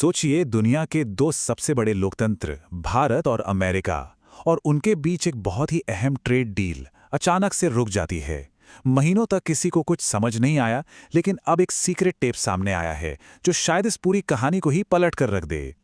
सोचिए दुनिया के दो सबसे बड़े लोकतंत्र भारत और अमेरिका, और उनके बीच एक बहुत ही अहम ट्रेड डील अचानक से रुक जाती है। महीनों तक किसी को कुछ समझ नहीं आया, लेकिन अब एक सीक्रेट टेप सामने आया है जो शायद इस पूरी कहानी को ही पलट कर रख दे।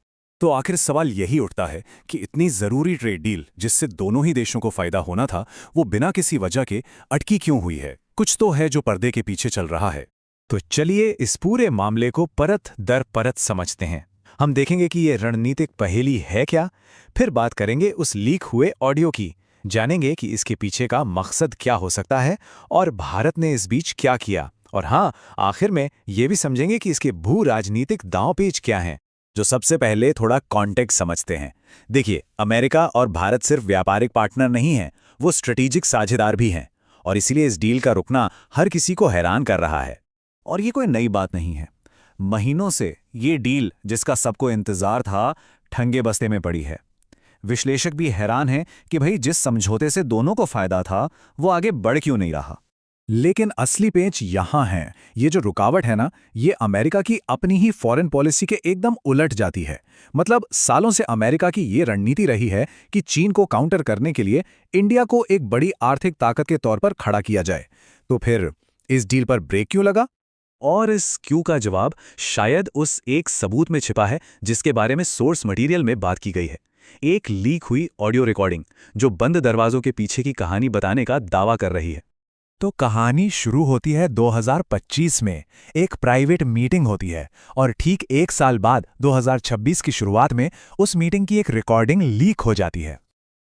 तो आखिर सवाल यही उठता है कि इतनी जरूरी ट्रेड डील जिससे दोनों ही देशों को फायदा होना था, वो बिना किसी वजह के अटकी क्यों हुई है? कुछ तो है जो पर्दे के पीछे चल रहा है। तो चलिए इस पूरे मामले को परत दर परत समझते हैं। हम देखेंगे कि ये रणनीतिक पहेली है क्या, फिर बात करेंगे उस लीक हुए ऑडियो की, जानेंगे कि इसके पीछे का मकसद क्या हो सकता है और भारत ने इस बीच क्या किया, और हाँ, आखिर में ये भी समझेंगे कि इसके भू राजनीतिक दांवपेच क्या हैं। जो सबसे पहले थोड़ा कॉन्टेक्स्ट समझते हैं। देखिए, अमेरिका और भारत सिर्फ व्यापारिक पार्टनर नहीं हैं, वो स्ट्रेटेजिक साझेदार भी हैं, और इसीलिए इस डील का रुकना हर किसी को हैरान कर रहा है। और ये कोई नई बात नहीं है। महीनों से ये डील, जिसका सबको इंतजार था, ठंगे बस्ते में पड़ी है। विश्लेषक भी हैरान हैं कि भाई जिस समझौते से दोनों को फायदा था, वो आगे बढ़ क्यों नहीं रहा। लेकिन असली पेंच यहां है। ये जो रुकावट है ना, ये अमेरिका की अपनी ही फॉरेन पॉलिसी के एकदम उलट जाती है। मतलब सालों से अमेरिका की ये रणनीति रही है कि चीन को काउंटर करने के लिए इंडिया को एक बड़ी आर्थिक ताकत के तौर पर खड़ा किया जाए। तो फिर इस डील पर ब्रेक क्यों लगा? और इस क्यों का जवाब शायद उस एक सबूत में छिपा है जिसके बारे में सोर्स मटेरियल में बात की गई है। एक लीक हुई ऑडियो रिकॉर्डिंग जो बंद दरवाजों के पीछे की कहानी बताने का दावा कर रही है। तो कहानी शुरू होती है 2025 में। एक प्राइवेट मीटिंग होती है, और ठीक एक साल बाद 2026 की शुरुआत में उस मीटिंग की एक रिकॉर्डिंग लीक हो जाती है।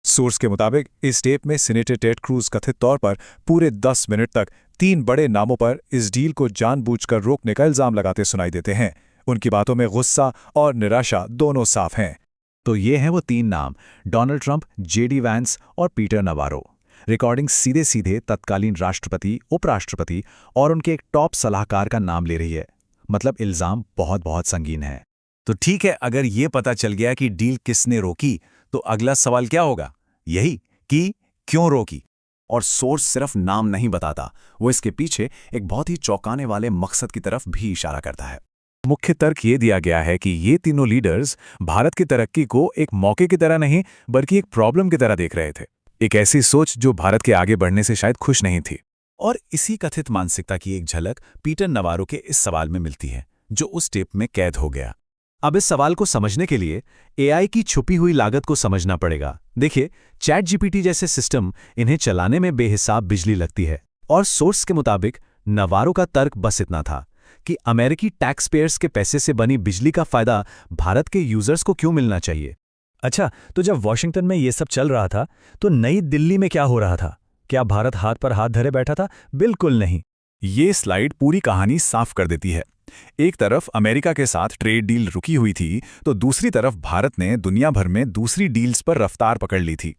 सोर्स के मुताबिक इस टेप में सीनेटर टेड क्रूज कथित तौर पर पूरे 10 मिनट तक 3 बड़े नामों पर इस डील को जानबूझकर रोकने का इल्जाम लगाते सुनाई देते हैं। उनकी बातों में गुस्सा और निराशा दोनों साफ हैं। तो ये हैं वो 3 नाम, डोनाल्ड ट्रंप, जेडी वैंस और पीटर नवारो। रिकॉर्डिंग सीधे सीधे तत्कालीन राष्ट्रपति, उपराष्ट्रपति और उनके एक टॉप सलाहकार का नाम ले रही है। मतलब इल्जाम बहुत बहुत संगीन है। तो ठीक है, अगर ये पता चल गया कि डील किसने रोकी, तो अगला सवाल क्या होगा? यही कि क्यों रोकी। और सोर्स सिर्फ नाम नहीं बताता, वो इसके पीछे एक बहुत ही चौंकाने वाले मकसद की तरफ भी इशारा करता है। मुख्य तर्क ये दिया गया है कि ये तीनों लीडर्स भारत की तरक्की को एक मौके की तरह नहीं, बल्कि एक प्रॉब्लम की तरह देख रहे थे। एक ऐसी सोच जो भारत के आगे बढ़ने से शायद खुश नहीं थी। और इसी कथित मानसिकता की एक झलक पीटर नवारो के इस सवाल में मिलती है, जो उस टेप में कैद हो गया। अब इस सवाल को समझने के लिए एआई की छुपी हुई लागत को समझना पड़ेगा। देखिए, चैट जीपीटी जैसे सिस्टम, इन्हें चलाने में बेहिसाब बिजली लगती है। और सोर्स के मुताबिक नवारो का तर्क बस इतना था कि अमेरिकी टैक्स पेयर्स के पैसे से बनी बिजली का फायदा भारत के यूजर्स को क्यों मिलना चाहिए। अच्छा, तो जब वॉशिंगटन में ये सब चल रहा था, तो नई दिल्ली में क्या हो रहा था? क्या भारत हाथ पर हाथ धरे बैठा था? बिल्कुल नहीं। ये स्लाइड पूरी कहानी साफ कर देती है। एक तरफ अमेरिका के साथ ट्रेड डील रुकी हुई थी, तो दूसरी तरफ भारत ने दुनिया भर में दूसरी डील्स पर रफ्तार पकड़ ली थी।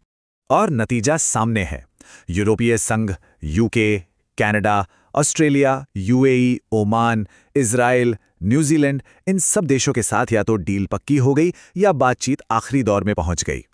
और नतीजा सामने है। यूरोपीय संघ, UK, Canada, Australia, UAE, Oman, Israel, New Zealand, इन सब देशों के साथ या तो डील पक्की हो गई या बातचीत आखिरी दौर में पहुंच गई।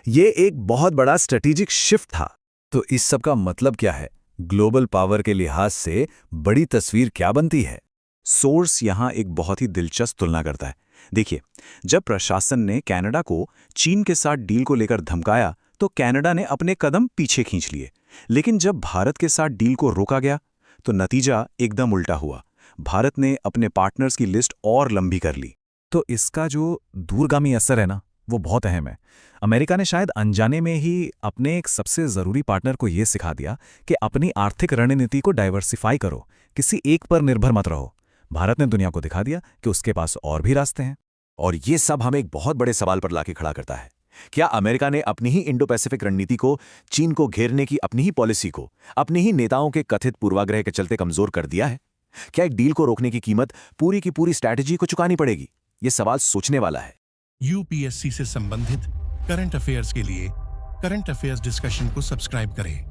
ये एक बहुत बड़ा स्ट्रेटेजिक शिफ्ट था। तो इस सब का मतलब क्या है? ग्लोबल पावर के लिहाज से बड़ी तस्वीर क्या बनती है? सोर्स यहां एक बहुत ही दिलचस्प तुलना करता है। देखिए, जब प्रशासन ने कनाडा को चीन के साथ डील को लेकर धमकाया, तो कनाडा ने अपने कदम पीछे खींच लिए। लेकिन जब भारत के साथ डील को रोका गया, तो नतीजा एकदम उल्टा हुआ। भारत ने अपने पार्टनर्स की लिस्ट और लंबी कर ली। तो इसका जो दूरगामी असर है ना, वो बहुत अहम है। अमेरिका ने शायद अनजाने में ही अपने एक सबसे ज़रूरी पार्टनर को ये सिखा दिया कि अपनी आर्थिक रणनीति को डाइवर्सिफाई करो, किसी एक पर निर्भर मत रहो। भारत ने दुनिया को दिखा दिया कि उसके पास और भी रास्ते हैं। और ये सब हमें एक बहुत बड़े सवाल पर लाके खड़ा करता है। क्या अमेरिका ने अपनी ही इंडो पैसिफिक रणनीति को, चीन को घेरने की अपनी ही पॉलिसी को, अपनी ही नेताओं के कथित पूर्वाग्रह के चलते कमजोर कर दिया है? क्या एक डील को रोकने की कीमत पूरी की पूरी स्ट्रैटेजी को चुकानी पड़ेगी? ये सवाल सोचने वाला है। यूपीएससी से संबंधित करंट अफेयर्स के लिए करंट अफेयर्स डिस्कशन को सब्सक्राइब करें।